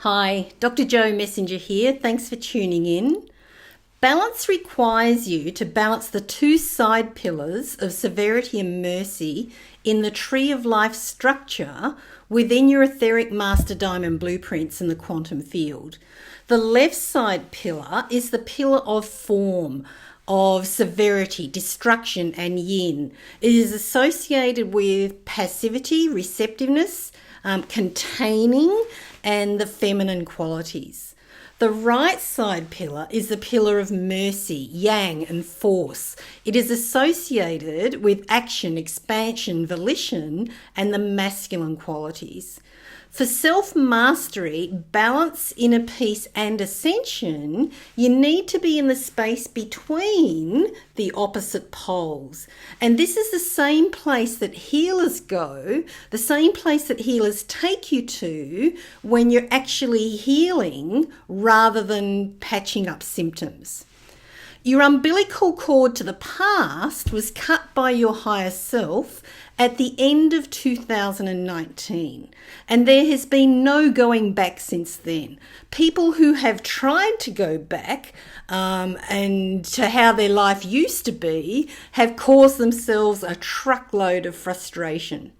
Hi, Dr. Messenger here. Thanks for tuning in. Balance requires you to balance the two side pillars of severity and mercy in the tree of life structure within your etheric master diamond blueprints in the quantum field. The left side pillar is the pillar of form, of severity, destruction, and yin. It is associated with passivity, receptiveness, containing, and the feminine qualities. The right side pillar is the pillar of mercy, yang, and force. It is associated with action, expansion, volition, and the masculine qualities. For self-mastery, balance, inner peace, and ascension, you need to be in the space between the opposite poles. And this is the same place that healers go, the same place that healers take you to when you're actually healing rather than patching up symptoms. Your umbilical cord to the past was cut by your higher self at the end of 2019, and there has been no going back since then. People who have tried to go back and to how their life used to be have caused themselves a truckload of frustration.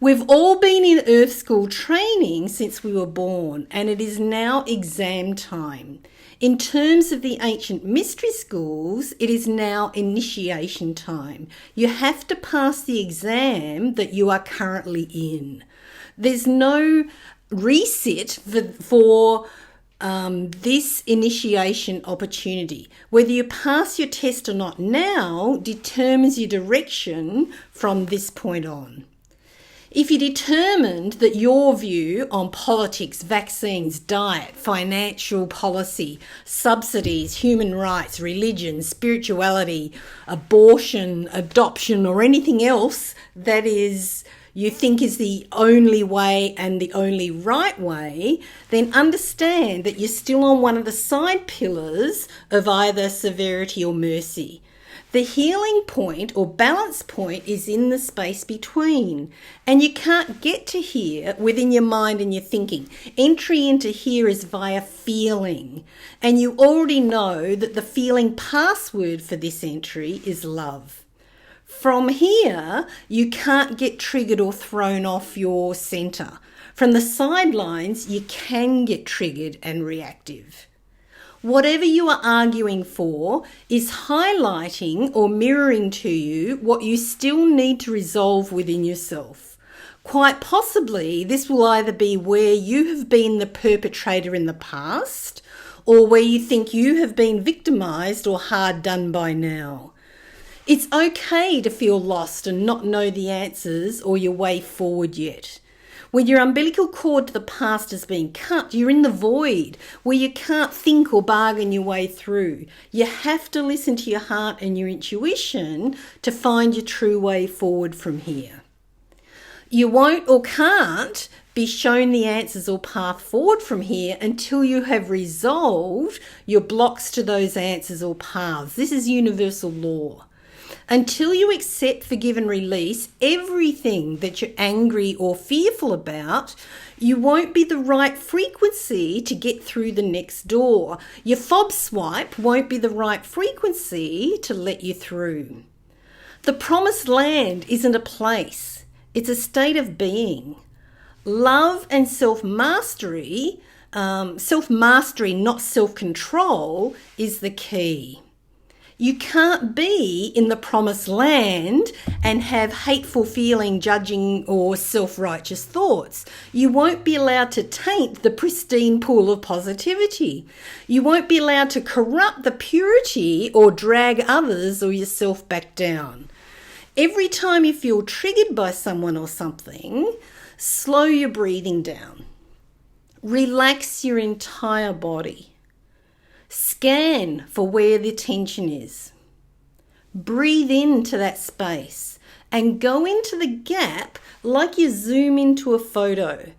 We've all been in Earth School training since we were born, and it is now exam time. In terms of the ancient mystery schools, it is now initiation time. You have to pass the exam that you are currently in. There's no reset for this initiation opportunity. Whether you pass your test or not now determines your direction from this point on. If you're determined that your view on politics, vaccines, diet, financial policy, subsidies, human rights, religion, spirituality, abortion, adoption, or anything else that is you think is the only way and the only right way, then understand that you're still on one of the side pillars of either severity or mercy. The healing point or balance point is in the space between, and you can't get to here within your mind and your thinking. Entry into here is via feeling, and you already know that the feeling password for this entry is love. From here, you can't get triggered or thrown off your center. From the sidelines, you can get triggered and reactive. Whatever you are arguing for is highlighting or mirroring to you what you still need to resolve within yourself. Quite possibly, this will either be where you have been the perpetrator in the past or where you think you have been victimized or hard done by now. It's okay to feel lost and not know the answers or your way forward yet. When your umbilical cord to the past has been cut, you're in the void where you can't think or bargain your way through. You have to listen to your heart and your intuition to find your true way forward from here. You won't or can't be shown the answers or path forward from here until you have resolved your blocks to those answers or paths. This is universal law. Until you accept, forgive, and release everything that you're angry or fearful about, you won't be the right frequency to get through the next door. Your fob swipe won't be the right frequency to let you through. The promised land isn't a place, it's a state of being. Love and self-mastery, not self-control, is the key. You can't be in the promised land and have hateful feeling, judging, or self-righteous thoughts. You won't be allowed to taint the pristine pool of positivity. You won't be allowed to corrupt the purity or drag others or yourself back down. Every time you feel triggered by someone or something, slow your breathing down. Relax your entire body. Scan for where the tension is. Breathe into that space and go into the gap like you zoom into a photo.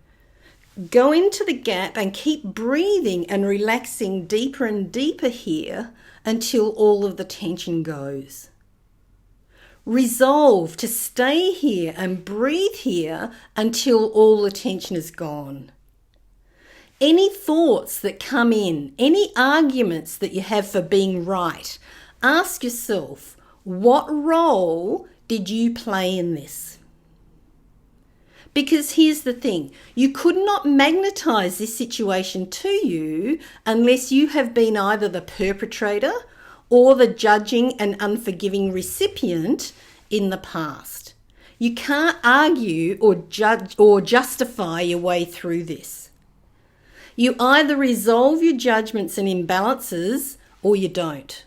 Go into the gap and keep breathing and relaxing deeper and deeper here until all of the tension goes. Resolve to stay here and breathe here until all the tension is gone. Any thoughts that come in, any arguments that you have for being right, ask yourself, what role did you play in this? Because here's the thing, you could not magnetize this situation to you unless you have been either the perpetrator or the judging and unforgiving recipient in the past. You can't argue or judge or justify your way through this. You either resolve your judgments and imbalances or you don't.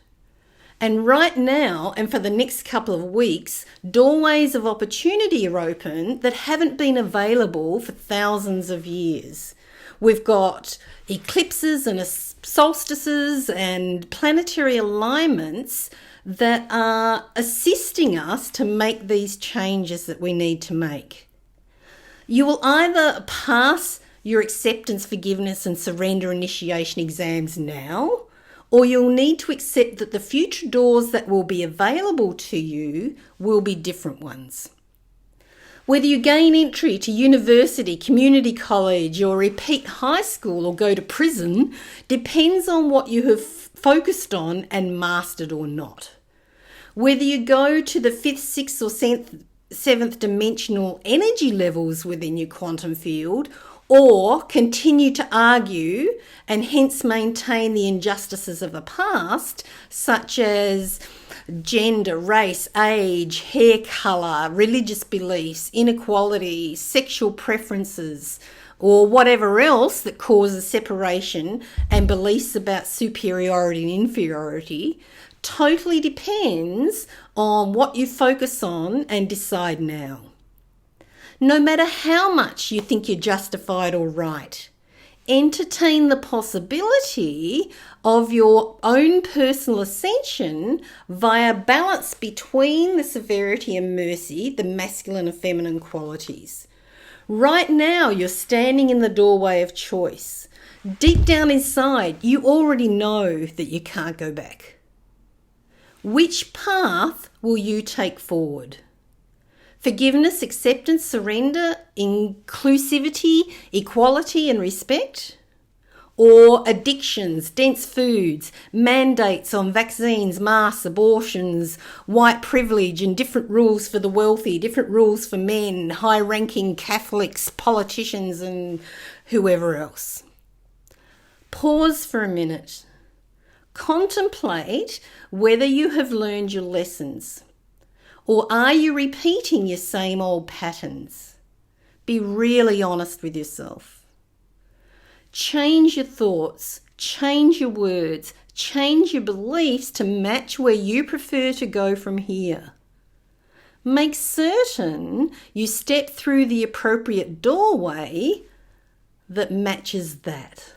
And right now, and for the next couple of weeks, doorways of opportunity are open that haven't been available for thousands of years. We've got eclipses and solstices and planetary alignments that are assisting us to make these changes that we need to make. You will either pass your acceptance, forgiveness and surrender initiation exams now, or you'll need to accept that the future doors that will be available to you will be different ones. Whether you gain entry to university, community college, or repeat high school or go to prison depends on what you have focused on and mastered or not. Whether you go to the 5th, 6th or 7th dimensional energy levels within your quantum field, or continue to argue and hence maintain the injustices of the past, such as gender, race, age, hair colour, religious beliefs, inequality, sexual preferences, or whatever else that causes separation and beliefs about superiority and inferiority, totally depends on what you focus on and decide now. No matter how much you think you're justified or right, entertain the possibility of your own personal ascension via balance between the severity and mercy, the masculine and feminine qualities. Right now, you're standing in the doorway of choice. Deep down inside, you already know that you can't go back. Which path will you take forward? Forgiveness, acceptance, surrender, inclusivity, equality and respect? Or addictions, dense foods, mandates on vaccines, masks, abortions, white privilege and different rules for the wealthy, different rules for men, high-ranking Catholics, politicians and whoever else? Pause for a minute. Contemplate whether you have learned your lessons. Or are you repeating your same old patterns? Be really honest with yourself. Change your thoughts, change your words, change your beliefs to match where you prefer to go from here. Make certain you step through the appropriate doorway that matches that.